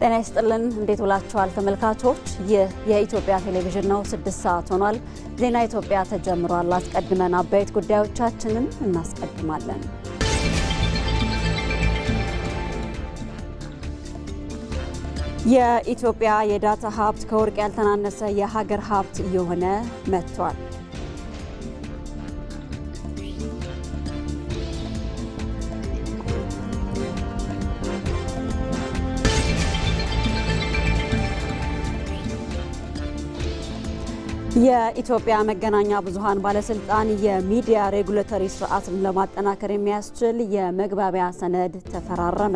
ጤና ይስጥልን እንዴት ውላችኋል ተመልካቾች የኢትዮጵያ ቴሌቪዥን ነው 6 ሰዓት ሆኗል ዜና ኢትዮጵያ ተጀምሯል አስቀድመን አበይት ጉዳዮቻችንን እናስቀድማለን የኢትዮጵያ የዳታ ሀብት ከወርቅ ያልተናነሰ የሀገር ሀብት እየሆነ መጥቷል የኢትዮጵያ መገናኛ ብዙሃን ባለስልጣን የሚዲያ ሬጉሌተሪ ስርዓትን ለማጠናከር የሚያስችል የመግባቢያ ሰነድ ተፈራረመ።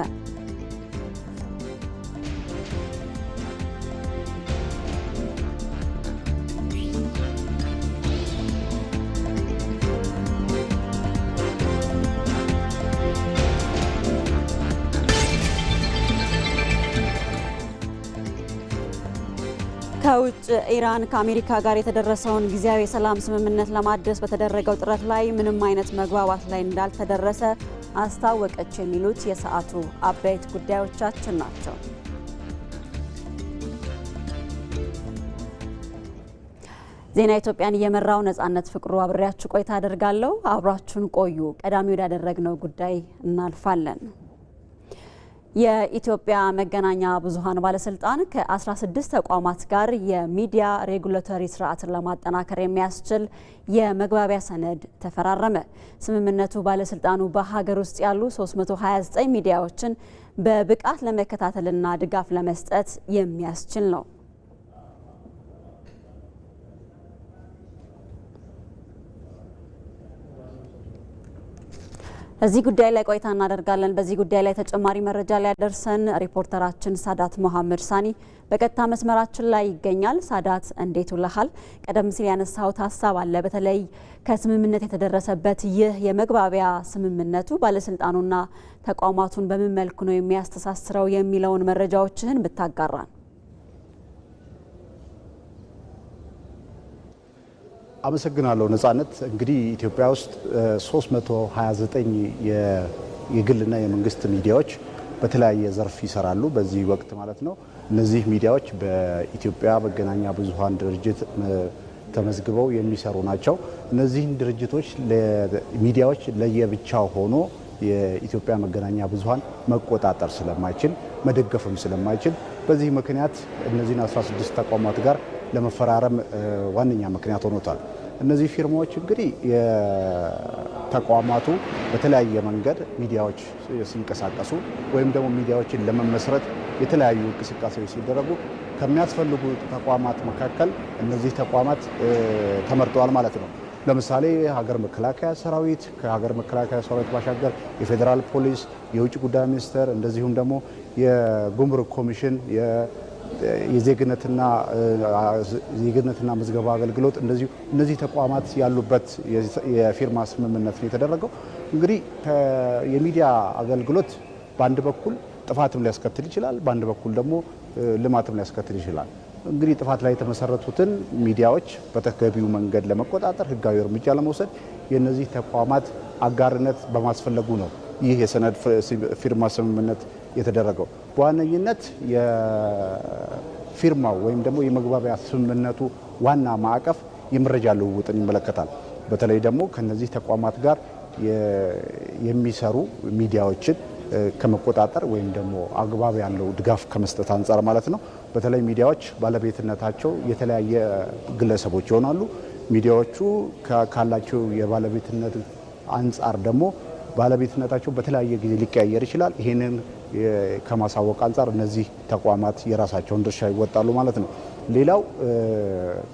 ከውጭ ኢራን ከአሜሪካ ጋር የተደረሰውን ጊዜያዊ የሰላም ስምምነት ለማድረስ በተደረገው ጥረት ላይ ምንም አይነት መግባባት ላይ እንዳልተደረሰ አስታወቀች የሚሉት የሰዓቱ አበይት ጉዳዮቻችን ናቸው። ዜና ኢትዮጵያን እየመራው ነጻነት ፍቅሩ አብሬያችሁ ቆይታ አደርጋለሁ። አብራችሁን ቆዩ። ቀዳሚ ወዳደረግነው ጉዳይ እናልፋለን። የኢትዮጵያ መገናኛ ብዙሃን ባለስልጣን ከ16 ተቋማት ጋር የሚዲያ ሬጉሌተሪ ስርዓትን ለማጠናከር የሚያስችል የመግባቢያ ሰነድ ተፈራረመ። ስምምነቱ ባለስልጣኑ በሀገር ውስጥ ያሉ 329 ሚዲያዎችን በብቃት ለመከታተልና ድጋፍ ለመስጠት የሚያስችል ነው። እዚህ ጉዳይ ላይ ቆይታ እናደርጋለን። በዚህ ጉዳይ ላይ ተጨማሪ መረጃ ሊያደርሰን ሪፖርተራችን ሳዳት መሐመድ ሳኒ በቀጥታ መስመራችን ላይ ይገኛል። ሳዳት እንዴት ውለሃል? ቀደም ሲል ያነሳሁት ሀሳብ አለ። በተለይ ከስምምነት የተደረሰበት ይህ የመግባቢያ ስምምነቱ ባለስልጣኑና ተቋማቱን በምን መልኩ ነው የሚያስተሳስረው የሚለውን መረጃዎችህን ብታጋራን። አመሰግናለሁ ነጻነት። እንግዲህ ኢትዮጵያ ውስጥ 329 የግልና የመንግስት ሚዲያዎች በተለያየ ዘርፍ ይሰራሉ በዚህ ወቅት ማለት ነው። እነዚህ ሚዲያዎች በኢትዮጵያ መገናኛ ብዙሃን ድርጅት ተመዝግበው የሚሰሩ ናቸው። እነዚህን ድርጅቶች ሚዲያዎች ለየብቻው ሆኖ የኢትዮጵያ መገናኛ ብዙሃን መቆጣጠር ስለማይችል መደገፍም ስለማይችል በዚህ ምክንያት እነዚህን 16 ተቋማት ጋር ለመፈራረም ዋነኛ ምክንያት ሆኖታል። እነዚህ ፊርማዎች እንግዲህ የተቋማቱ በተለያየ መንገድ ሚዲያዎች ሲንቀሳቀሱ ወይም ደግሞ ሚዲያዎችን ለመመስረት የተለያዩ እንቅስቃሴዎች ሲደረጉ ከሚያስፈልጉ ተቋማት መካከል እነዚህ ተቋማት ተመርጠዋል ማለት ነው። ለምሳሌ ሀገር መከላከያ ሰራዊት፣ ከሀገር መከላከያ ሰራዊት ባሻገር የፌዴራል ፖሊስ፣ የውጭ ጉዳይ ሚኒስቴር እንደዚሁም ደግሞ የጉምሩክ ኮሚሽን የዜግነትና ምዝገባ አገልግሎት እነዚህ ተቋማት ያሉበት የፊርማ ስምምነት ነው የተደረገው። እንግዲህ የሚዲያ አገልግሎት በአንድ በኩል ጥፋትም ሊያስከትል ይችላል፣ በአንድ በኩል ደግሞ ልማትም ሊያስከትል ይችላል። እንግዲህ ጥፋት ላይ የተመሰረቱትን ሚዲያዎች በተገቢው መንገድ ለመቆጣጠር ህጋዊ እርምጃ ለመውሰድ የነዚህ ተቋማት አጋርነት በማስፈለጉ ነው ይህ የሰነድ ፊርማ ስምምነት የተደረገው። በዋነኝነት የፊርማው ወይም ደግሞ የመግባቢያ ስምምነቱ ዋና ማዕቀፍ የመረጃ ልውውጥን ይመለከታል። በተለይ ደግሞ ከነዚህ ተቋማት ጋር የሚሰሩ ሚዲያዎችን ከመቆጣጠር ወይም ደግሞ አግባብ ያለው ድጋፍ ከመስጠት አንጻር ማለት ነው። በተለይ ሚዲያዎች ባለቤትነታቸው የተለያየ ግለሰቦች ይሆናሉ። ሚዲያዎቹ ካላቸው የባለቤትነት አንጻር ደግሞ ባለቤትነታቸው በተለያየ ጊዜ ሊቀያየር ይችላል። ይህንን ከማሳወቅ አንጻር እነዚህ ተቋማት የራሳቸውን ድርሻ ይወጣሉ ማለት ነው። ሌላው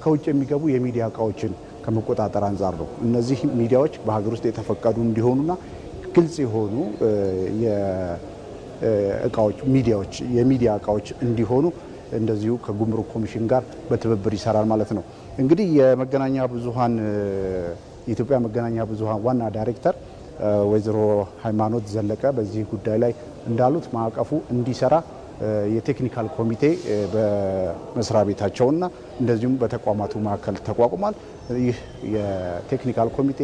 ከውጭ የሚገቡ የሚዲያ እቃዎችን ከመቆጣጠር አንጻር ነው። እነዚህ ሚዲያዎች በሀገር ውስጥ የተፈቀዱ እንዲሆኑና ግልጽ የሆኑ የሚዲያ እቃዎች እንዲሆኑ እንደዚሁ ከጉምሩክ ኮሚሽን ጋር በትብብር ይሰራል ማለት ነው። እንግዲህ የኢትዮጵያ መገናኛ ብዙሃን ዋና ዳይሬክተር ወይዘሮ ሃይማኖት ዘለቀ በዚህ ጉዳይ ላይ እንዳሉት ማዕቀፉ እንዲሰራ የቴክኒካል ኮሚቴ በመስሪያ ቤታቸውና እንደዚሁም በተቋማቱ መካከል ተቋቁሟል። ይህ የቴክኒካል ኮሚቴ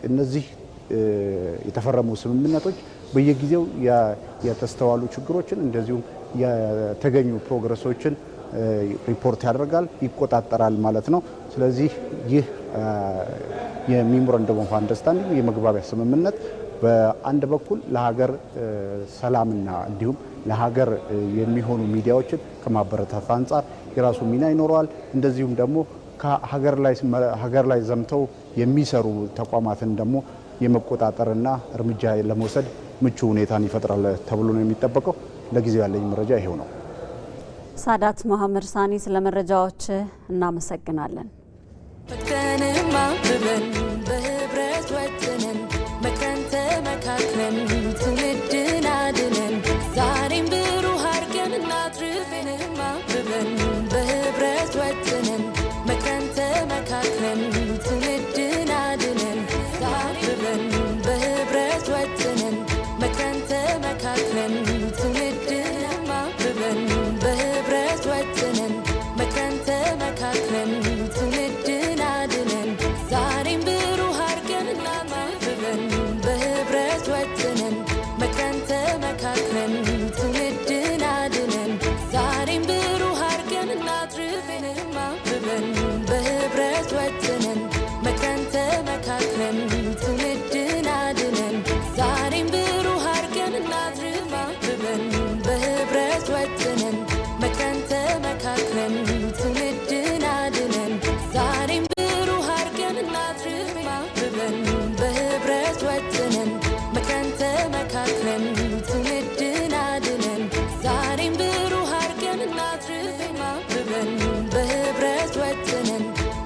እነዚህ የተፈረሙ ስምምነቶች በየጊዜው የተስተዋሉ ችግሮችን እንደዚሁም የተገኙ ፕሮግረሶችን ሪፖርት ያደርጋል፣ ይቆጣጠራል ማለት ነው። ስለዚህ ይህ የሜሞራንደም ኦፍ አንደርስታንዲንግ የመግባቢያ ስምምነት በአንድ በኩል ለሀገር ሰላምና እንዲሁም ለሀገር የሚሆኑ ሚዲያዎችን ከማበረታታት አንጻር የራሱ ሚና ይኖረዋል። እንደዚሁም ደግሞ ሀገር ላይ ዘምተው የሚሰሩ ተቋማትን ደግሞ የመቆጣጠርና እርምጃ ለመውሰድ ምቹ ሁኔታን ይፈጥራል ተብሎ ነው የሚጠበቀው። ለጊዜው ያለኝ መረጃ ይሄው ነው። ሳዳት መሐመድ ሳኒ ስለ መረጃዎች እናመሰግናለን። በህብረት ወጥነን መከንተ መካከለን ትውልድን አድነን ዛሬም ብሩህ አድርገን እናትርፈንማ ብበን በህብረት ወጥነን መከንተ መካከለን ትውልድን አድነን ዛሬም በህብረት ወጥነን መከንተ መካከለን ትውልድንማ ብበን በህብረት ወጥነን መከንተ መካከለን ትውልድን አድነን ዛሬም ብሩህ አድርገን እናማብበን በህብረት ወጥነን መከንተ መካከለን ትውልድን አድነን ዛሬም ብሩህ አድርገን እናትርፈንማ ብበን በህብረት ወጥነን መከንተ መካከለን ትውልድን አድነን ዛሬም ብሩህ አድርገን እናትርማ ብበን በህብረት ወጥነን መከንተ መካከለን ትውልድን አድነን ዛሬም ብሩህ አድርገን እናትርማ ብበን በህብረት ወጥነን መከንተ መካከለን ትውልድን አድነን ዛሬም ብሩህ አድርገን እናትርማ ብበን በህብረት ወጥነን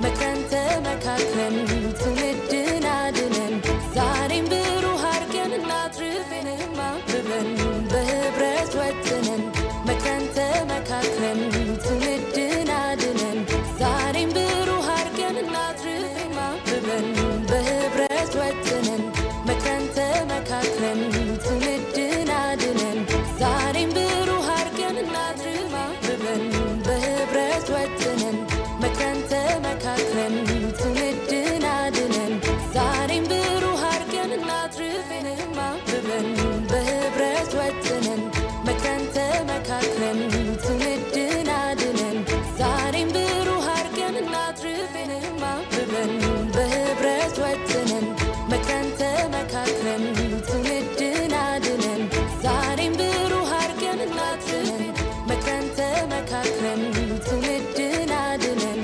መከንተ መካከለን ትውልድን አድነን ዛሬም ብሩህ አድርገን እናትርፈንማ ብበን በህብረት ወጥነን መከንተ መካከለን ትውልድን አድነን ዛሬም ብሩህ አድርገን እናትርፈንማ ብበን በህብረት ወጥነን መከንተ መካከለን ትውልድን አድነን ዛሬም ብሩህ አድርገን እናትርማ ብበን በህብረት ወጥነን መከንተ መካከለን ትውልድን አድነን ዛሬም ብሩህ አድርገን እናትርፈንማ ብበን በህብረት ወጥነን መከንተ መካከለን ትውልድን አድነን ዛሬም ብሩህ አድርገን እናትርፈንማ ብበን በህብረት ወጥነን መከንተ መካከለን ትውልድን አድነን ዛሬም ብሩህ አድርገን እናትርፈን መከንተ መካከለን ትውልድን አድነን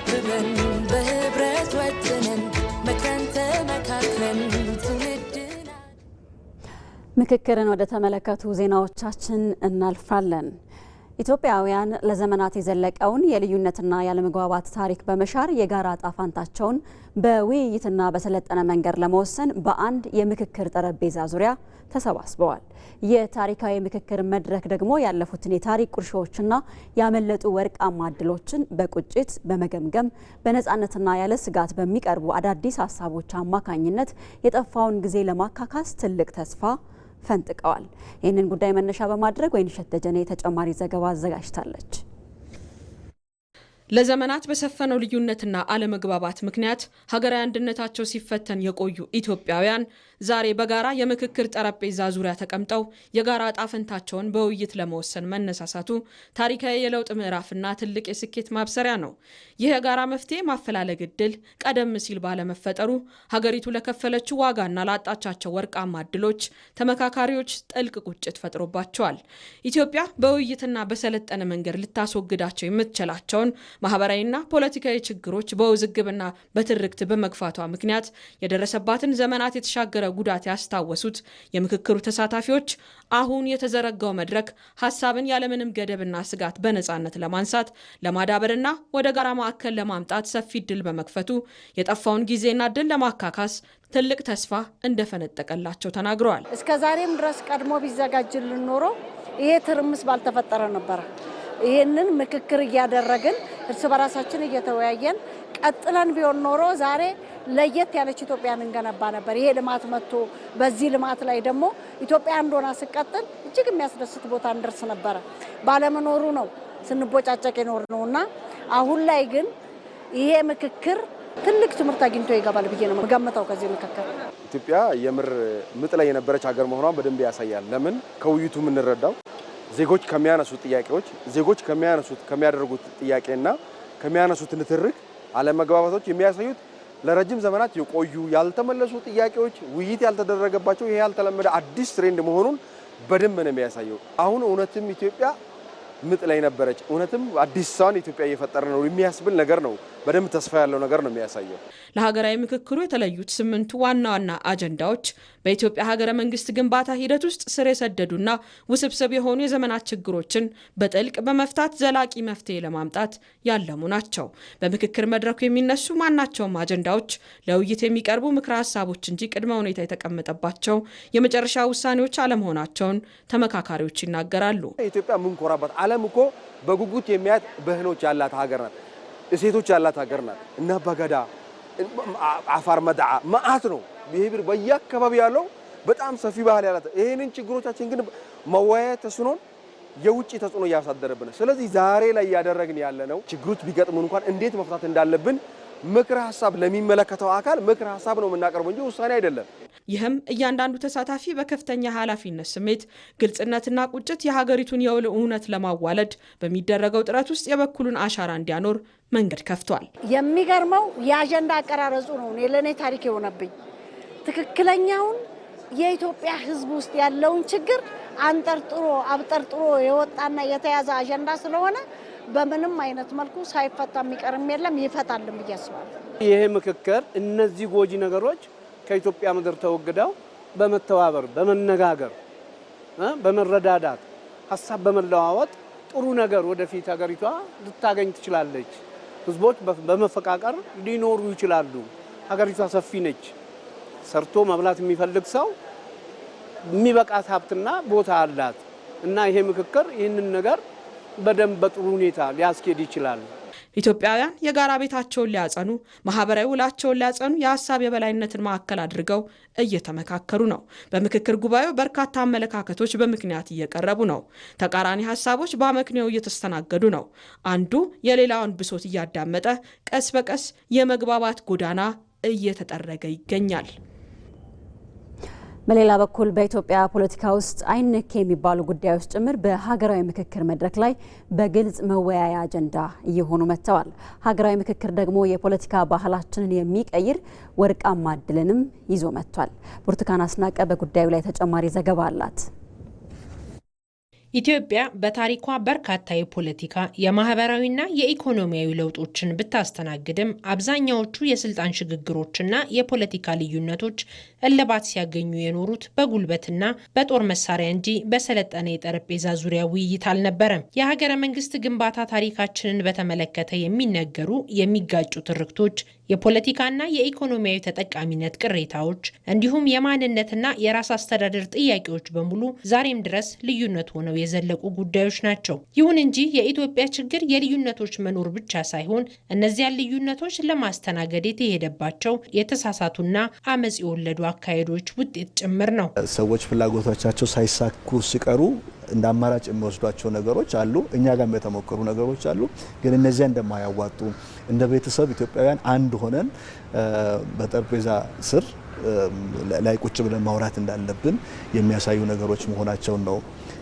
ብበን በህብረት ወጥነን መከንተ መካከለን ትውልድን። ምክክርን ወደ ተመለከቱ ዜናዎቻችን እናልፋለን። ኢትዮጵያውያን ለዘመናት የዘለቀውን የልዩነትና ያለመግባባት ታሪክ በመሻር የጋራ ዕጣ ፈንታቸውን በውይይትና በሰለጠነ መንገድ ለመወሰን በአንድ የምክክር ጠረጴዛ ዙሪያ ተሰባስበዋል። የታሪካዊ ምክክር መድረክ ደግሞ ያለፉትን የታሪክ ቁርሾዎችና ያመለጡ ወርቃማ ዕድሎችን በቁጭት በመገምገም በነፃነትና ያለ ስጋት በሚቀርቡ አዳዲስ ሀሳቦች አማካኝነት የጠፋውን ጊዜ ለማካካስ ትልቅ ተስፋ ፈንጥቀዋል። ይህንን ጉዳይ መነሻ በማድረግ ወይንሸት ደጀኔ ተጨማሪ ዘገባ አዘጋጅታለች። ለዘመናት በሰፈነው ልዩነትና አለመግባባት ምክንያት ሀገራዊ አንድነታቸው ሲፈተን የቆዩ ኢትዮጵያውያን ዛሬ በጋራ የምክክር ጠረጴዛ ዙሪያ ተቀምጠው የጋራ ዕጣ ፈንታቸውን በውይይት ለመወሰን መነሳሳቱ ታሪካዊ የለውጥ ምዕራፍና ትልቅ የስኬት ማብሰሪያ ነው። ይህ የጋራ መፍትሄ ማፈላለግ ዕድል ቀደም ሲል ባለመፈጠሩ ሀገሪቱ ለከፈለችው ዋጋና ላጣቻቸው ወርቃማ ዕድሎች ተመካካሪዎች ጥልቅ ቁጭት ፈጥሮባቸዋል። ኢትዮጵያ በውይይትና በሰለጠነ መንገድ ልታስወግዳቸው የምትችላቸውን ማህበራዊና ፖለቲካዊ ችግሮች በውዝግብና በትርክት በመግፋቷ ምክንያት የደረሰባትን ዘመናት የተሻገረ ጉዳት ያስታወሱት የምክክሩ ተሳታፊዎች አሁን የተዘረጋው መድረክ ሀሳብን ያለምንም ገደብና ስጋት በነፃነት ለማንሳት ለማዳበርና ወደ ጋራ ማዕከል ለማምጣት ሰፊ ዕድል በመክፈቱ የጠፋውን ጊዜና ዕድል ለማካካስ ትልቅ ተስፋ እንደፈነጠቀላቸው ተናግረዋል። እስከዛሬም ድረስ ቀድሞ ቢዘጋጅልን ኖሮ ይሄ ትርምስ ባልተፈጠረ ነበር። ይሄንን ምክክር እያደረግን እርስ በራሳችን እየተወያየን ቀጥለን ቢሆን ኖሮ ዛሬ ለየት ያለች ኢትዮጵያን እንገነባ ነበር። ይሄ ልማት መጥቶ በዚህ ልማት ላይ ደግሞ ኢትዮጵያ አንዶና ስቀጥል እጅግ የሚያስደስት ቦታ እንደርስ ነበር። ባለመኖሩ ነው ስንቦጫጨቅ የኖር ነውና አሁን ላይ ግን ይሄ ምክክር ትልቅ ትምህርት አግኝቶ ይገባል ብዬ ነው መገመታው። ከዚህ ምክክር ኢትዮጵያ የምር ምጥ ላይ የነበረች ሀገር መሆኗን በደንብ ያሳያል። ለምን ከውይይቱ የምንረዳው ዜጎች ከሚያነሱት ጥያቄዎች ዜጎች ከሚያደርጉት ጥያቄና ከሚያነሱት ንትርክ አለመግባባቶች የሚያሳዩት ለረጅም ዘመናት የቆዩ ያልተመለሱ ጥያቄዎች ውይይት ያልተደረገባቸው ይሄ ያልተለመደ አዲስ ትሬንድ መሆኑን በደንብ ነው የሚያሳየው። አሁን እውነትም ኢትዮጵያ ምጥ ላይ ነበረች፣ እውነትም አዲስ ሰውን ኢትዮጵያ እየፈጠረ ነው የሚያስብል ነገር ነው። በደንብ ተስፋ ያለው ነገር ነው የሚያሳየው። ለሀገራዊ ምክክሩ የተለዩት 8 ዋና ዋና አጀንዳዎች በኢትዮጵያ ሀገረ መንግስት ግንባታ ሂደት ውስጥ ስር የሰደዱና ውስብስብ የሆኑ የዘመናት ችግሮችን በጥልቅ በመፍታት ዘላቂ መፍትሄ ለማምጣት ያለሙ ናቸው። በምክክር መድረኩ የሚነሱ ማናቸውም አጀንዳዎች ለውይይት የሚቀርቡ ምክረ ሀሳቦች እንጂ ቅድመ ሁኔታ የተቀመጠባቸው የመጨረሻ ውሳኔዎች አለመሆናቸውን ተመካካሪዎች ይናገራሉ። ኢትዮጵያ ምንኮራባት ዓለም እኮ በጉጉት የሚያት ባህሎች ያላት ሀገር ናት፣ እሴቶች ያላት ሀገር ናት። እና በገዳ አፋር መድዓ ማአት ነው ብሄር በየአካባቢ ያለው በጣም ሰፊ ባህል ያላት። ይሄንን ችግሮቻችን ግን መወያየት ተስኖን የውጭ ተጽዕኖ እያሳደረብን። ስለዚህ ዛሬ ላይ ያደረግን ያለነው ችግሮች ቢገጥሙን እንኳን እንዴት መፍታት እንዳለብን ምክረ ሀሳብ ለሚመለከተው አካል ምክረ ሀሳብ ነው የምናቀርበው እንጂ ውሳኔ አይደለም። ይህም እያንዳንዱ ተሳታፊ በከፍተኛ ኃላፊነት ስሜት፣ ግልጽነትና ቁጭት የሀገሪቱን የውል እውነት ለማዋለድ በሚደረገው ጥረት ውስጥ የበኩሉን አሻራ እንዲያኖር መንገድ ከፍቷል። የሚገርመው የአጀንዳ አቀራረጹ ነው ለኔ ታሪክ የሆነብኝ። ትክክለኛውን የኢትዮጵያ ሕዝብ ውስጥ ያለውን ችግር አብጠርጥሮ የወጣና የተያዘ አጀንዳ ስለሆነ በምንም አይነት መልኩ ሳይፈታ የሚቀርም የለም፣ ይፈታልም ብዬ አስባለሁ። ይሄ ምክክር እነዚህ ጎጂ ነገሮች ከኢትዮጵያ ምድር ተወግደው በመተባበር በመነጋገር በመረዳዳት ሀሳብ በመለዋወጥ ጥሩ ነገር ወደፊት ሀገሪቷ ልታገኝ ትችላለች። ህዝቦች በመፈቃቀር ሊኖሩ ይችላሉ። ሀገሪቷ ሰፊ ነች። ሰርቶ መብላት የሚፈልግ ሰው የሚበቃት ሀብትና ቦታ አላት እና ይሄ ምክክር ይህንን ነገር በደንብ በጥሩ ሁኔታ ሊያስኬድ ይችላል። ኢትዮጵያውያን የጋራ ቤታቸውን ሊያጸኑ፣ ማህበራዊ ውላቸውን ሊያጸኑ የሀሳብ የበላይነትን ማዕከል አድርገው እየተመካከሩ ነው። በምክክር ጉባኤው በርካታ አመለካከቶች በምክንያት እየቀረቡ ነው። ተቃራኒ ሀሳቦች በአመክንዮ እየተስተናገዱ ነው። አንዱ የሌላውን ብሶት እያዳመጠ ቀስ በቀስ የመግባባት ጎዳና እየተጠረገ ይገኛል። በሌላ በኩል በኢትዮጵያ ፖለቲካ ውስጥ አይነኬ የሚባሉ ጉዳዮች ጭምር በሀገራዊ ምክክር መድረክ ላይ በግልጽ መወያያ አጀንዳ እየሆኑ መጥተዋል። ሀገራዊ ምክክር ደግሞ የፖለቲካ ባህላችንን የሚቀይር ወርቃማ እድልንም ይዞ መጥቷል። ብርቱካን አስናቀ በጉዳዩ ላይ ተጨማሪ ዘገባ አላት። ኢትዮጵያ በታሪኳ በርካታ የፖለቲካ የማህበራዊና የኢኮኖሚያዊ ለውጦችን ብታስተናግድም አብዛኛዎቹ የስልጣን ሽግግሮችና የፖለቲካ ልዩነቶች እልባት ሲያገኙ የኖሩት በጉልበትና በጦር መሳሪያ እንጂ በሰለጠነ የጠረጴዛ ዙሪያ ውይይት አልነበረም። የሀገረ መንግስት ግንባታ ታሪካችንን በተመለከተ የሚነገሩ የሚጋጩ ትርክቶች፣ የፖለቲካና የኢኮኖሚያዊ ተጠቃሚነት ቅሬታዎች እንዲሁም የማንነትና የራስ አስተዳደር ጥያቄዎች በሙሉ ዛሬም ድረስ ልዩነት ሆነው የዘለቁ ጉዳዮች ናቸው። ይሁን እንጂ የኢትዮጵያ ችግር የልዩነቶች መኖር ብቻ ሳይሆን እነዚያን ልዩነቶች ለማስተናገድ የተሄደባቸው የተሳሳቱና አመጽ የወለዱ አካሄዶች ውጤት ጭምር ነው። ሰዎች ፍላጎቶቻቸው ሳይሳኩ ሲቀሩ እንደ አማራጭ የሚወስዷቸው ነገሮች አሉ። እኛ ጋር የተሞከሩ ነገሮች አሉ። ግን እነዚያ እንደማያዋጡ እንደ ቤተሰብ ኢትዮጵያውያን አንድ ሆነን በጠረጴዛ ስር ላይ ቁጭ ብለን ማውራት እንዳለብን የሚያሳዩ ነገሮች መሆናቸውን ነው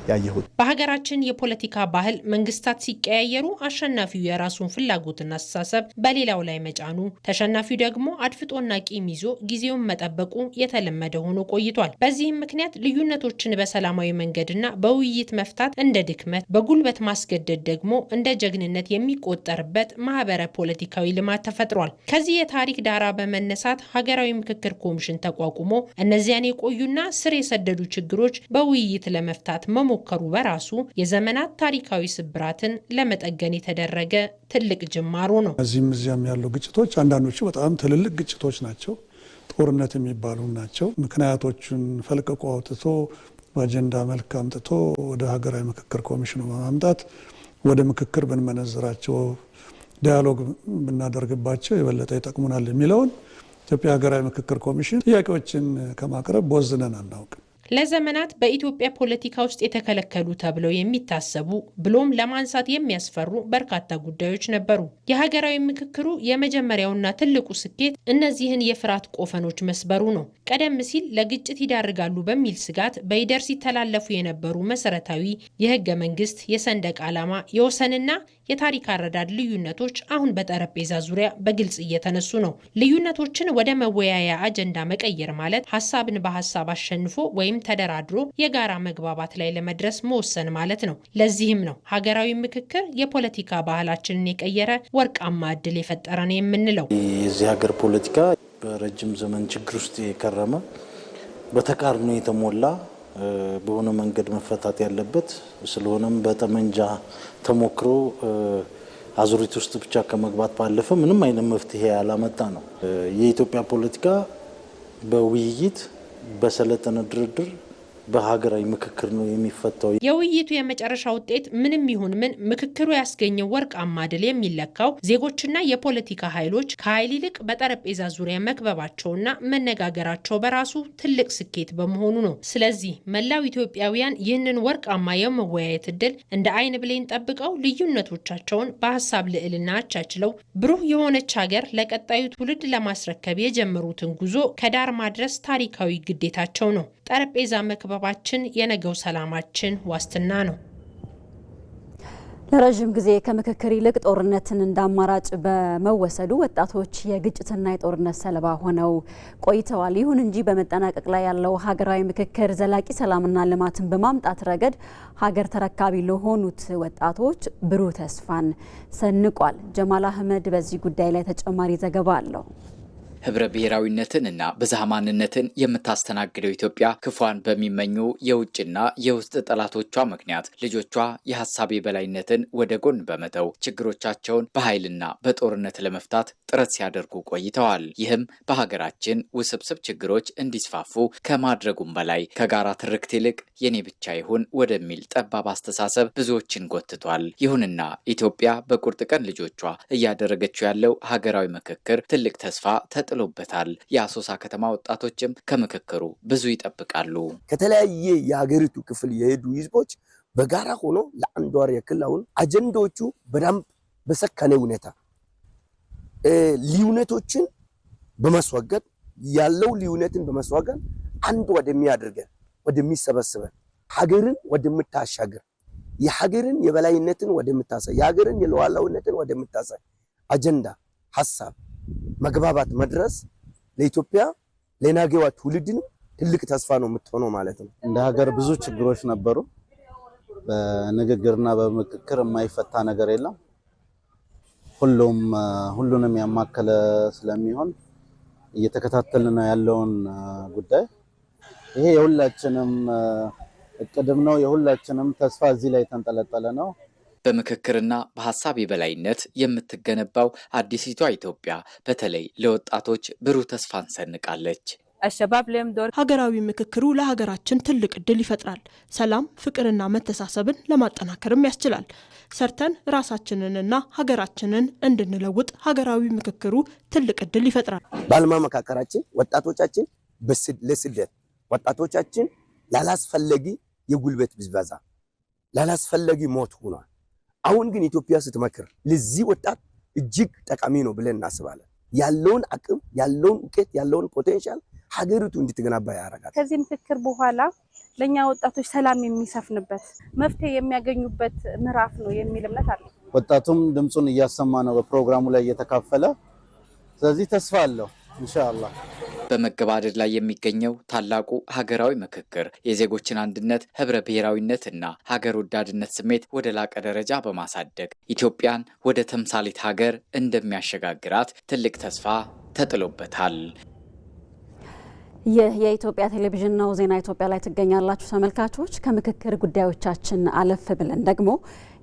ያየሁት። በሀገራችን የፖለቲካ ባህል መንግስታት ሲቀያየሩ አሸናፊው የራሱን ፍላጎትና አስተሳሰብ በሌላው ላይ መጫኑ፣ ተሸናፊው ደግሞ አድፍጦና ቂም ይዞ ጊዜውን መጠበቁ የተለመደ ሆኖ ቆይቷል። በዚህም ምክንያት ልዩነቶችን በሰላማዊ መንገድና በውይይት መፍታት እንደ ድክመት፣ በጉልበት ማስገደድ ደግሞ እንደ ጀግንነት የሚቆጠርበት ማህበረ ፖለቲካዊ ልማት ተፈጥሯል። ከዚህ የታሪክ ዳራ በመነሳት ሀገራዊ ምክክር ኮሚሽን ተቋቁሞ እነዚያን የቆዩና ስር የሰደዱ ችግሮች በውይይት ለመፍታት መሞከሩ በራሱ የዘመናት ታሪካዊ ስብራትን ለመጠገን የተደረገ ትልቅ ጅማሮ ነው። እዚያም ያሉ ግጭቶች አንዳንዶቹ በጣም ትልልቅ ግጭቶች ናቸው፣ ጦርነት የሚባሉ ናቸው። ምክንያቶቹን ፈልቅቆ አውጥቶ በአጀንዳ መልክ አምጥቶ ወደ ሀገራዊ ምክክር ኮሚሽኑ በማምጣት ወደ ምክክር ብንመነዝራቸው፣ ዲያሎግ ብናደርግባቸው የበለጠ ይጠቅሙናል የሚለውን ኢትዮጵያ ሀገራዊ ምክክር ኮሚሽን ጥያቄዎችን ከማቅረብ ቦዝነን አናውቅም። ለዘመናት በኢትዮጵያ ፖለቲካ ውስጥ የተከለከሉ ተብለው የሚታሰቡ ብሎም ለማንሳት የሚያስፈሩ በርካታ ጉዳዮች ነበሩ። የሀገራዊ ምክክሩ የመጀመሪያውና ትልቁ ስኬት እነዚህን የፍርሃት ቆፈኖች መስበሩ ነው። ቀደም ሲል ለግጭት ይዳርጋሉ በሚል ስጋት በይደር ሲተላለፉ የነበሩ መሰረታዊ የህገ መንግስት፣ የሰንደቅ ዓላማ፣ የወሰንና የታሪክ አረዳድ ልዩነቶች አሁን በጠረጴዛ ዙሪያ በግልጽ እየተነሱ ነው። ልዩነቶችን ወደ መወያያ አጀንዳ መቀየር ማለት ሀሳብን በሀሳብ አሸንፎ ወይም ተደራድሮ የጋራ መግባባት ላይ ለመድረስ መወሰን ማለት ነው። ለዚህም ነው ሀገራዊ ምክክር የፖለቲካ ባህላችንን የቀየረ ወርቃማ እድል የፈጠረ ነው የምንለው። የዚህ ሀገር ፖለቲካ በረጅም ዘመን ችግር ውስጥ የከረመ በተቃርኖ የተሞላ በሆነ መንገድ መፈታት ያለበት ስለሆነም በጠመንጃ ተሞክሮ አዙሪት ውስጥ ብቻ ከመግባት ባለፈ ምንም አይነት መፍትሄ ያላመጣ ነው። የኢትዮጵያ ፖለቲካ በውይይት በሰለጠነ ድርድር በሀገራዊ ምክክር ነው የሚፈታው። የውይይቱ የመጨረሻ ውጤት ምንም ይሁን ምን ምክክሩ ያስገኘው ወርቃማ ድል የሚለካው ዜጎችና የፖለቲካ ኃይሎች ከኃይል ይልቅ በጠረጴዛ ዙሪያ መክበባቸውና መነጋገራቸው በራሱ ትልቅ ስኬት በመሆኑ ነው። ስለዚህ መላው ኢትዮጵያውያን ይህንን ወርቃማ የመወያየት እድል እንደ አይን ብሌን ጠብቀው ልዩነቶቻቸውን በሀሳብ ልዕልና አቻችለው ብሩህ የሆነች ሀገር ለቀጣዩ ትውልድ ለማስረከብ የጀመሩትን ጉዞ ከዳር ማድረስ ታሪካዊ ግዴታቸው ነው። ጠረጴዛ መክበባችን የነገው ሰላማችን ዋስትና ነው። ለረጅም ጊዜ ከምክክር ይልቅ ጦርነትን እንደ አማራጭ በመወሰዱ ወጣቶች የግጭትና የጦርነት ሰለባ ሆነው ቆይተዋል። ይሁን እንጂ በመጠናቀቅ ላይ ያለው ሀገራዊ ምክክር ዘላቂ ሰላምና ልማትን በማምጣት ረገድ ሀገር ተረካቢ ለሆኑት ወጣቶች ብሩህ ተስፋን ሰንቋል። ጀማል አህመድ በዚህ ጉዳይ ላይ ተጨማሪ ዘገባ አለው። ህብረ ብሔራዊነትንና ብዝሃ ማንነትን የምታስተናግደው ኢትዮጵያ ክፏን በሚመኙ የውጭና የውስጥ ጠላቶቿ ምክንያት ልጆቿ የሀሳብ የበላይነትን ወደ ጎን በመተው ችግሮቻቸውን በኃይልና በጦርነት ለመፍታት ጥረት ሲያደርጉ ቆይተዋል። ይህም በሀገራችን ውስብስብ ችግሮች እንዲስፋፉ ከማድረጉም በላይ ከጋራ ትርክት ይልቅ የኔ ብቻ ይሁን ወደሚል ጠባብ አስተሳሰብ ብዙዎችን ጎትቷል። ይሁንና ኢትዮጵያ በቁርጥ ቀን ልጆቿ እያደረገችው ያለው ሀገራዊ ምክክር ትልቅ ተስፋ ተጥሎበታል። የአሶሳ ከተማ ወጣቶችም ከምክክሩ ብዙ ይጠብቃሉ። ከተለያየ የሀገሪቱ ክፍል የሄዱ ህዝቦች በጋራ ሆኖ ለአንድ ወር ያክል አሁን አጀንዳዎቹ በደንብ በሰከነ ሁኔታ ልዩነቶችን በማስወገድ ያለው ልዩነትን በማስወገድ አንድ ወደሚያደርገን ወደሚሰበስበን ሀገርን ወደምታሻገር የሀገርን የበላይነትን ወደምታሳይ የሀገርን የሉዓላዊነትን ወደምታሳይ አጀንዳ ሀሳብ መግባባት መድረስ ለኢትዮጵያ ለነገዋ ትውልድን ትልቅ ተስፋ ነው የምትሆነው ማለት ነው። እንደ ሀገር ብዙ ችግሮች ነበሩ። በንግግርና በምክክር የማይፈታ ነገር የለም። ሁሉንም ያማከለ ስለሚሆን እየተከታተልን ነው ያለውን ጉዳይ። ይሄ የሁላችንም እቅድም ነው፣ የሁላችንም ተስፋ እዚህ ላይ ተንጠለጠለ ነው። በምክክርና በሀሳብ የበላይነት የምትገነባው አዲሲቷ ኢትዮጵያ በተለይ ለወጣቶች ብሩህ ተስፋን ሰንቃለች። ሀገራዊ ምክክሩ ለሀገራችን ትልቅ እድል ይፈጥራል። ሰላም፣ ፍቅርና መተሳሰብን ለማጠናከርም ያስችላል። ሰርተን ራሳችንንና ሀገራችንን እንድንለውጥ ሀገራዊ ምክክሩ ትልቅ እድል ይፈጥራል። ባለማመካከራችን ወጣቶቻችን ለስደት ወጣቶቻችን ላላስፈለጊ የጉልበት ብዝበዛ ላላስፈለጊ ሞት ሆኗል። አሁን ግን ኢትዮጵያ ስትመክር ለዚህ ወጣት እጅግ ጠቃሚ ነው ብለን እናስባለን። ያለውን አቅም ያለውን እውቀት ያለውን ፖቴንሻል ሀገሪቱ እንድትገነባ ያደርጋል። ከዚህ ምክክር በኋላ ለኛ ወጣቶች ሰላም የሚሰፍንበት መፍትሄ የሚያገኙበት ምዕራፍ ነው የሚል እምነት አለ። ወጣቱም ድምጹን እያሰማ ነው በፕሮግራሙ ላይ እየተካፈለ። ስለዚህ ተስፋ አለው ኢንሻአላህ። በመገባደድ ላይ የሚገኘው ታላቁ ሀገራዊ ምክክር የዜጎችን አንድነት፣ ህብረ ብሔራዊነትና ሀገር ወዳድነት ስሜት ወደ ላቀ ደረጃ በማሳደግ ኢትዮጵያን ወደ ተምሳሌት ሀገር እንደሚያሸጋግራት ትልቅ ተስፋ ተጥሎበታል። ይህ የኢትዮጵያ ቴሌቪዥን ነው። ዜና ኢትዮጵያ ላይ ትገኛላችሁ ተመልካቾች። ከምክክር ጉዳዮቻችን አለፍ ብለን ደግሞ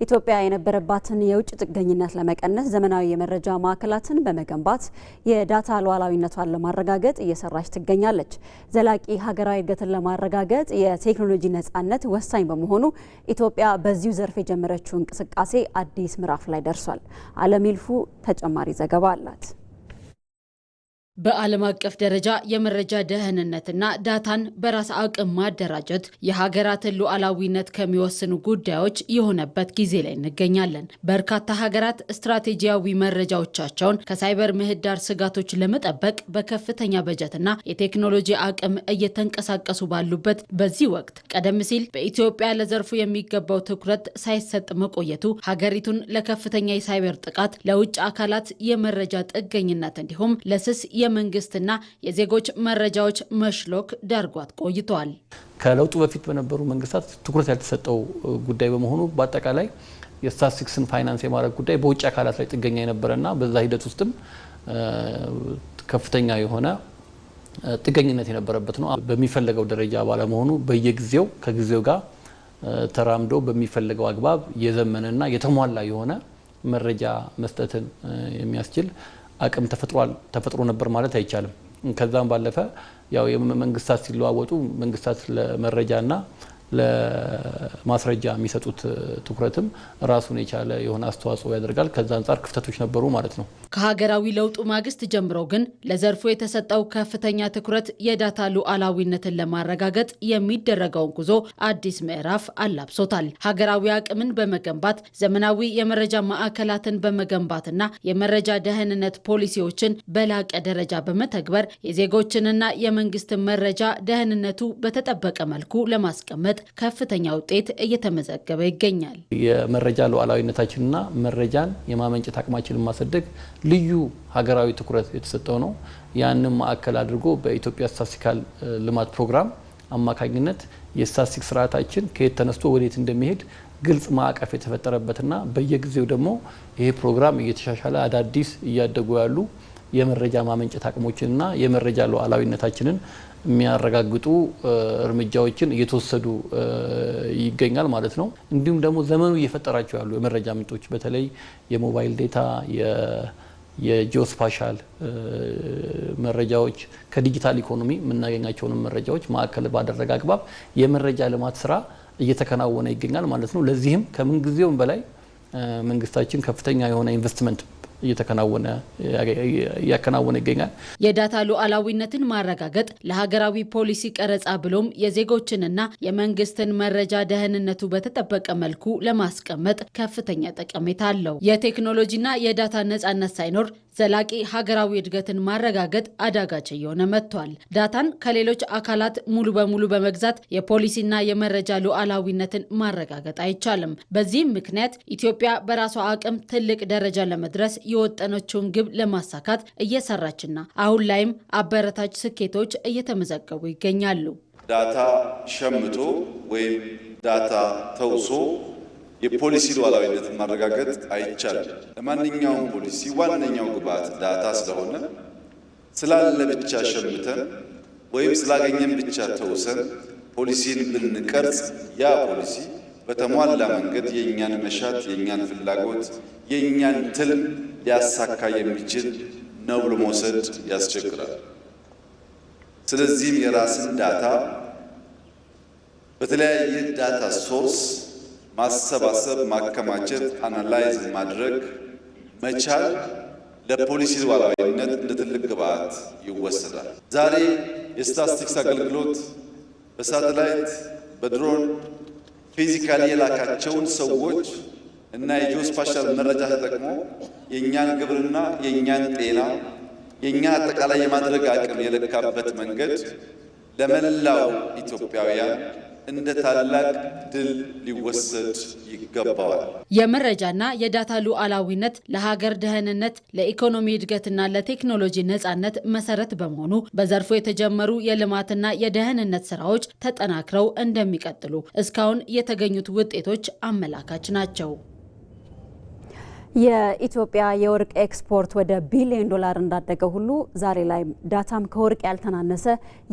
ኢትዮጵያ የነበረባትን የውጭ ጥገኝነት ለመቀነስ ዘመናዊ የመረጃ ማዕከላትን በመገንባት የዳታ ሉዓላዊነቷን ለማረጋገጥ እየሰራች ትገኛለች። ዘላቂ ሀገራዊ እድገትን ለማረጋገጥ የቴክኖሎጂ ነጻነት ወሳኝ በመሆኑ ኢትዮጵያ በዚሁ ዘርፍ የጀመረችው እንቅስቃሴ አዲስ ምዕራፍ ላይ ደርሷል። አለም ይልፉ ተጨማሪ ዘገባ አላት። በዓለም አቀፍ ደረጃ የመረጃ ደህንነትና ዳታን በራስ አቅም ማደራጀት የሀገራትን ሉዓላዊነት ከሚወስኑ ጉዳዮች የሆነበት ጊዜ ላይ እንገኛለን። በርካታ ሀገራት ስትራቴጂያዊ መረጃዎቻቸውን ከሳይበር ምህዳር ስጋቶች ለመጠበቅ በከፍተኛ በጀትና የቴክኖሎጂ አቅም እየተንቀሳቀሱ ባሉበት በዚህ ወቅት ቀደም ሲል በኢትዮጵያ ለዘርፉ የሚገባው ትኩረት ሳይሰጥ መቆየቱ ሀገሪቱን ለከፍተኛ የሳይበር ጥቃት፣ ለውጭ አካላት የመረጃ ጥገኝነት እንዲሁም ለስስ የመንግስትና የዜጎች መረጃዎች መሽሎክ ዳርጓት ቆይቷል። ከለውጡ በፊት በነበሩ መንግስታት ትኩረት ያልተሰጠው ጉዳይ በመሆኑ በአጠቃላይ የስታቲስቲክስን ፋይናንስ የማድረግ ጉዳይ በውጭ አካላት ላይ ጥገኛ የነበረና በዛ ሂደት ውስጥም ከፍተኛ የሆነ ጥገኝነት የነበረበት ነው። በሚፈለገው ደረጃ ባለመሆኑ በየጊዜው ከጊዜው ጋር ተራምዶ በሚፈለገው አግባብ የዘመነና የተሟላ የሆነ መረጃ መስጠትን የሚያስችል አቅም ተፈጥሮ ነበር ማለት አይቻልም። ከዛም ባለፈ ያው የመንግስታት ሲለዋወጡ መንግስታት ለመረጃና ለማስረጃ የሚሰጡት ትኩረትም ራሱን የቻለ የሆነ አስተዋጽኦ ያደርጋል። ከዛ አንጻር ክፍተቶች ነበሩ ማለት ነው። ከሀገራዊ ለውጡ ማግስት ጀምሮ ግን ለዘርፉ የተሰጠው ከፍተኛ ትኩረት የዳታ ሉዓላዊነትን ለማረጋገጥ የሚደረገውን ጉዞ አዲስ ምዕራፍ አላብሶታል። ሀገራዊ አቅምን በመገንባት ዘመናዊ የመረጃ ማዕከላትን በመገንባትና የመረጃ ደህንነት ፖሊሲዎችን በላቀ ደረጃ በመተግበር የዜጎችንና የመንግስትን መረጃ ደህንነቱ በተጠበቀ መልኩ ለማስቀመጥ ከፍተኛ ውጤት እየተመዘገበ ይገኛል። የመረጃ ሉዓላዊነታችንና መረጃን የማመንጨት አቅማችንን ማሳደግ ልዩ ሀገራዊ ትኩረት የተሰጠው ነው። ያንን ማዕከል አድርጎ በኢትዮጵያ ስታቲስቲካል ልማት ፕሮግራም አማካኝነት የስታቲስቲክስ ስርዓታችን ከየት ተነስቶ ወዴት እንደሚሄድ ግልጽ ማዕቀፍ የተፈጠረበትና በየጊዜው ደግሞ ይሄ ፕሮግራም እየተሻሻለ አዳዲስ እያደጉ ያሉ የመረጃ ማመንጨት አቅሞችንና የመረጃ ሉዓላዊነታችንን የሚያረጋግጡ እርምጃዎችን እየተወሰዱ ይገኛል ማለት ነው። እንዲሁም ደግሞ ዘመኑ እየፈጠራቸው ያሉ የመረጃ ምንጮች በተለይ የሞባይል ዴታ፣ የጂኦስፓሻል መረጃዎች ከዲጂታል ኢኮኖሚ የምናገኛቸውን መረጃዎች ማዕከል ባደረገ አግባብ የመረጃ ልማት ስራ እየተከናወነ ይገኛል ማለት ነው። ለዚህም ከምንጊዜውም በላይ መንግስታችን ከፍተኛ የሆነ ኢንቨስትመንት እያከናወነ ይገኛል። የዳታ ሉዓላዊነትን ማረጋገጥ ለሀገራዊ ፖሊሲ ቀረጻ ብሎም የዜጎችንና የመንግስትን መረጃ ደህንነቱ በተጠበቀ መልኩ ለማስቀመጥ ከፍተኛ ጠቀሜታ አለው። የቴክኖሎጂና የዳታ ነጻነት ሳይኖር ዘላቂ ሀገራዊ እድገትን ማረጋገጥ አዳጋች እየሆነ መጥቷል። ዳታን ከሌሎች አካላት ሙሉ በሙሉ በመግዛት የፖሊሲና የመረጃ ሉዓላዊነትን ማረጋገጥ አይቻልም። በዚህም ምክንያት ኢትዮጵያ በራሷ አቅም ትልቅ ደረጃ ለመድረስ የወጠነችውን ግብ ለማሳካት እየሰራችና አሁን ላይም አበረታች ስኬቶች እየተመዘገቡ ይገኛሉ። ዳታ ሸምቶ ወይም ዳታ ተውሶ የፖሊሲ ሉዓላዊነትን ማረጋገጥ አይቻልም። ለማንኛውም ፖሊሲ ዋነኛው ግብዓት ዳታ ስለሆነ ስላለ ብቻ ሸምተን ወይም ስላገኘን ብቻ ተውሰን ፖሊሲን ብንቀርጽ ያ ፖሊሲ በተሟላ መንገድ የእኛን መሻት፣ የእኛን ፍላጎት፣ የእኛን ትልም ሊያሳካ የሚችል ነው ብሎ መውሰድ ያስቸግራል። ስለዚህም የራስን ዳታ በተለያየ ዳታ ሶርስ ማሰባሰብ፣ ማከማቸት፣ አናላይዝ ማድረግ መቻል ለፖሊሲ ሉዓላዊነት እንደ ትልቅ ግብዓት ይወሰዳል። ዛሬ የስታቲስቲክስ አገልግሎት በሳተላይት በድሮን ፊዚካሊ የላካቸውን ሰዎች እና የጂኦስፓሻል መረጃ ተጠቅሞ የእኛን ግብርና፣ የእኛን ጤና፣ የእኛን አጠቃላይ የማድረግ አቅም የለካበት መንገድ ለመላው ኢትዮጵያውያን እንደ ታላቅ ድል ሊወሰድ ይገባዋል። የመረጃና የዳታ ሉዓላዊነት ለሀገር ደህንነት፣ ለኢኮኖሚ እድገትና ለቴክኖሎጂ ነጻነት መሰረት በመሆኑ በዘርፉ የተጀመሩ የልማትና የደህንነት ስራዎች ተጠናክረው እንደሚቀጥሉ እስካሁን የተገኙት ውጤቶች አመላካች ናቸው። የኢትዮጵያ የወርቅ ኤክስፖርት ወደ ቢሊዮን ዶላር እንዳደገ ሁሉ ዛሬ ላይ ዳታም ከወርቅ ያልተናነሰ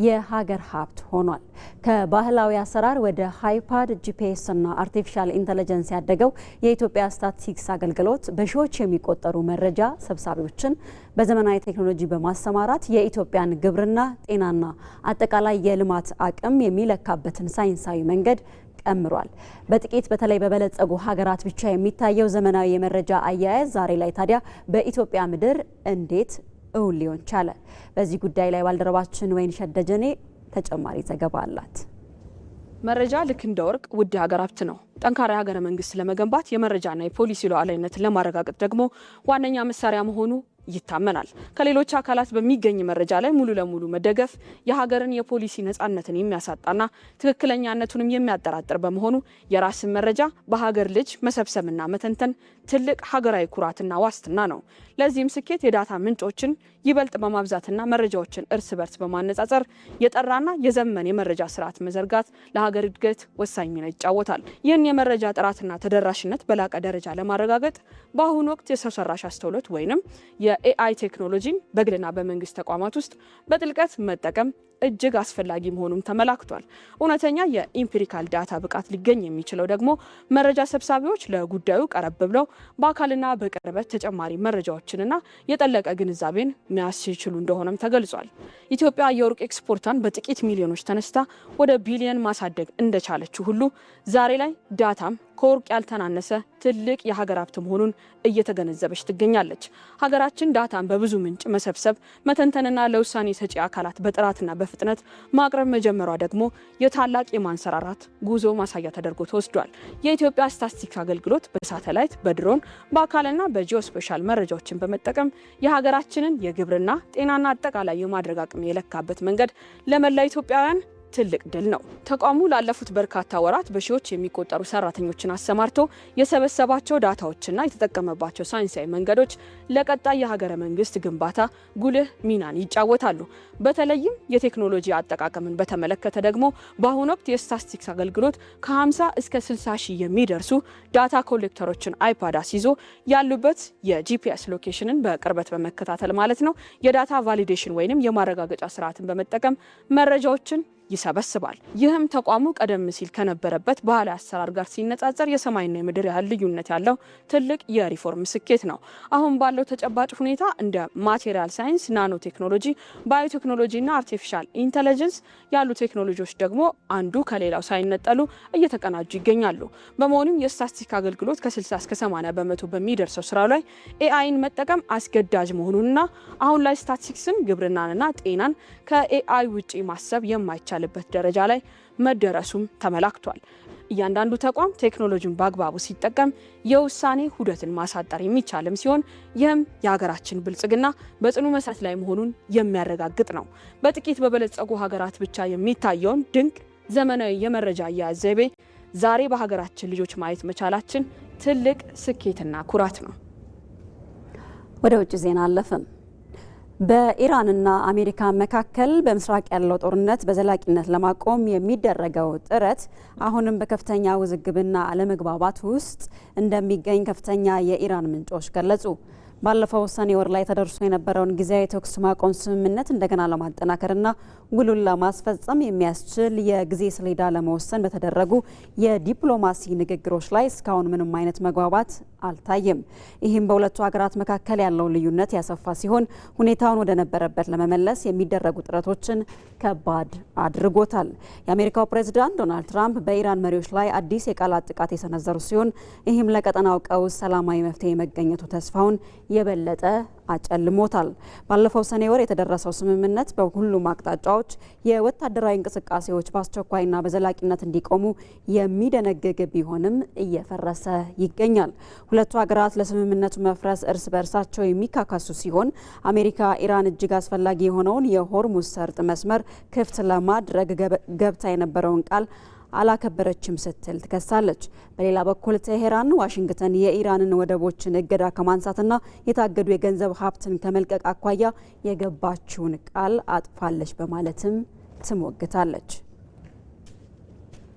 የሀገር ሀብት ሆኗል። ከባህላዊ አሰራር ወደ ሃይፓድ፣ ጂፒኤስ እና አርቲፊሻል ኢንተለጀንስ ያደገው የኢትዮጵያ ስታቲስቲክስ አገልግሎት በሺዎች የሚቆጠሩ መረጃ ሰብሳቢዎችን በዘመናዊ ቴክኖሎጂ በማሰማራት የኢትዮጵያን ግብርና፣ ጤናና አጠቃላይ የልማት አቅም የሚለካበትን ሳይንሳዊ መንገድ ቀምሯል። በጥቂት በተለይ በበለጸጉ ሀገራት ብቻ የሚታየው ዘመናዊ የመረጃ አያያዝ ዛሬ ላይ ታዲያ በኢትዮጵያ ምድር እንዴት እውን ሊሆን ቻለ? በዚህ ጉዳይ ላይ ባልደረባችን ወይንሸት ደጀኔ ተጨማሪ ዘገባ አላት። መረጃ ልክ እንደ ወርቅ ውድ ሀገር ሀብት ነው። ጠንካራ ሀገረ መንግስት ለመገንባት የመረጃና የፖሊሲ ሉዓላዊነትን ለማረጋገጥ ደግሞ ዋነኛ መሳሪያ መሆኑ ይታመናል። ከሌሎች አካላት በሚገኝ መረጃ ላይ ሙሉ ለሙሉ መደገፍ የሀገርን የፖሊሲ ነጻነትን የሚያሳጣና ትክክለኛነቱንም የሚያጠራጥር በመሆኑ የራስን መረጃ በሀገር ልጅ መሰብሰብና መተንተን ትልቅ ሀገራዊ ኩራትና ዋስትና ነው። ለዚህም ስኬት የዳታ ምንጮችን ይበልጥ በማብዛትና መረጃዎችን እርስ በርስ በማነጻጸር የጠራና የዘመን የመረጃ ስርዓት መዘርጋት ለሀገር እድገት ወሳኝ ሚና ይጫወታል። ይህን የመረጃ ጥራትና ተደራሽነት በላቀ ደረጃ ለማረጋገጥ በአሁኑ ወቅት የሰው ሰራሽ አስተውሎት ወይንም የኤአይ ቴክኖሎጂን በግልና በመንግስት ተቋማት ውስጥ በጥልቀት መጠቀም እጅግ አስፈላጊ መሆኑን ተመላክቷል። እውነተኛ የኢምፒሪካል ዳታ ብቃት ሊገኝ የሚችለው ደግሞ መረጃ ሰብሳቢዎች ለጉዳዩ ቀረብ ብለው በአካልና በቅርበት ተጨማሪ መረጃዎችንና የጠለቀ ግንዛቤን የሚያስችሉ እንደሆነም ተገልጿል። ኢትዮጵያ የወርቅ ኤክስፖርቷን በጥቂት ሚሊዮኖች ተነስታ ወደ ቢሊዮን ማሳደግ እንደቻለችው ሁሉ ዛሬ ላይ ዳታም ከወርቅ ያልተናነሰ ትልቅ የሀገር ሀብት መሆኑን እየተገነዘበች ትገኛለች። ሀገራችን ዳታን በብዙ ምንጭ መሰብሰብ፣ መተንተንና ለውሳኔ ሰጪ አካላት በጥራትና በፍጥነት ማቅረብ መጀመሯ ደግሞ የታላቅ የማንሰራራት ጉዞ ማሳያ ተደርጎ ተወስዷል። የኢትዮጵያ ስታቲስቲክስ አገልግሎት በሳተላይት፣ በድሮን፣ በአካልና በጂኦስፔሻል መረጃዎችን በመጠቀም የሀገራችንን የግብርና ጤናና አጠቃላይ የማድረግ አቅም የለካበት መንገድ ለመላ ኢትዮጵያውያን ትልቅ ድል ነው። ተቋሙ ላለፉት በርካታ ወራት በሺዎች የሚቆጠሩ ሰራተኞችን አሰማርቶ የሰበሰባቸው ዳታዎችና የተጠቀመባቸው ሳይንሳዊ መንገዶች ለቀጣይ የሀገረ መንግስት ግንባታ ጉልህ ሚናን ይጫወታሉ። በተለይም የቴክኖሎጂ አጠቃቀምን በተመለከተ ደግሞ በአሁኑ ወቅት የስታቲስቲክስ አገልግሎት ከ50 እስከ 60 ሺህ የሚደርሱ ዳታ ኮሌክተሮችን አይፓድ አስይዞ ያሉበት የጂፒኤስ ሎኬሽንን በቅርበት በመከታተል ማለት ነው የዳታ ቫሊዴሽን ወይንም የማረጋገጫ ስርዓትን በመጠቀም መረጃዎችን ይሰበስባል። ይህም ተቋሙ ቀደም ሲል ከነበረበት ባህላዊ አሰራር ጋር ሲነጻጸር የሰማይና የምድር ያህል ልዩነት ያለው ትልቅ የሪፎርም ስኬት ነው። አሁን ባለው ተጨባጭ ሁኔታ እንደ ማቴሪያል ሳይንስ፣ ናኖ ቴክኖሎጂ፣ ባዮቴክኖሎጂና አርቲፊሻል ኢንተለጀንስ ያሉ ቴክኖሎጂዎች ደግሞ አንዱ ከሌላው ሳይነጠሉ እየተቀናጁ ይገኛሉ። በመሆኑም የስታቲስቲክስ አገልግሎት ከ60 እስከ 80 በመቶ በሚደርሰው ስራው ላይ ኤአይን መጠቀም አስገዳጅ መሆኑንና አሁን ላይ ስታቲስቲክስን፣ ግብርናንና ጤናን ከኤአይ ውጪ ማሰብ የማይቻል በት ደረጃ ላይ መደረሱም ተመላክቷል። እያንዳንዱ ተቋም ቴክኖሎጂን በአግባቡ ሲጠቀም የውሳኔ ሁደትን ማሳጠር የሚቻልም ሲሆን ይህም የሀገራችን ብልጽግና በጽኑ መሰረት ላይ መሆኑን የሚያረጋግጥ ነው። በጥቂት በበለጸጉ ሀገራት ብቻ የሚታየውን ድንቅ ዘመናዊ የመረጃ አያያዝ ዘይቤ ዛሬ በሀገራችን ልጆች ማየት መቻላችን ትልቅ ስኬትና ኩራት ነው። ወደ ውጭ ዜና አለፍን። በኢራንና አሜሪካ መካከል በምስራቅ ያለው ጦርነት በዘላቂነት ለማቆም የሚደረገው ጥረት አሁንም በከፍተኛ ውዝግብና አለመግባባት ውስጥ እንደሚገኝ ከፍተኛ የኢራን ምንጮች ገለጹ። ባለፈው ሰኔ ወር ላይ ተደርሶ የነበረውን ጊዜያዊ የተኩስ ማቆም ስምምነት እንደገና ለማጠናከርና ውሉን ለማስፈጸም የሚያስችል የጊዜ ሰሌዳ ለመወሰን በተደረጉ የዲፕሎማሲ ንግግሮች ላይ እስካሁን ምንም አይነት መግባባት አልታየም። ይህም በሁለቱ ሀገራት መካከል ያለውን ልዩነት ያሰፋ ሲሆን ሁኔታውን ወደ ነበረበት ለመመለስ የሚደረጉ ጥረቶችን ከባድ አድርጎታል። የአሜሪካው ፕሬዝዳንት ዶናልድ ትራምፕ በኢራን መሪዎች ላይ አዲስ የቃላት ጥቃት የሰነዘሩ ሲሆን ይህም ለቀጠናው ቀውስ ሰላማዊ መፍትሄ መገኘቱ ተስፋውን የበለጠ አጨልሞታል። ባለፈው ሰኔ ወር የተደረሰው ስምምነት በሁሉም አቅጣጫዎች የወታደራዊ እንቅስቃሴዎች በአስቸኳይና በዘላቂነት እንዲቆሙ የሚደነግግ ቢሆንም እየፈረሰ ይገኛል። ሁለቱ ሀገራት ለስምምነቱ መፍረስ እርስ በርሳቸው የሚካካሱ ሲሆን አሜሪካ ኢራን እጅግ አስፈላጊ የሆነውን የሆርሙዝ ሰርጥ መስመር ክፍት ለማድረግ ገብታ የነበረውን ቃል አላከበረችም ስትል ትከሳለች። በሌላ በኩል ቴሄራን ዋሽንግተን የኢራንን ወደቦችን እገዳ ከማንሳትና የታገዱ የገንዘብ ሀብትን ከመልቀቅ አኳያ የገባችውን ቃል አጥፋለች በማለትም ትሞግታለች።